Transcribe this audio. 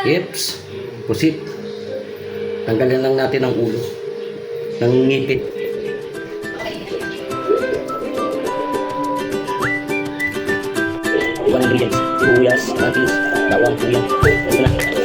Ips, pusit. Tanggalin lang natin ang ulo ng ngipit. Ibang ingredients, sibuyas, kamatis, bawang, tuyo. Ito na.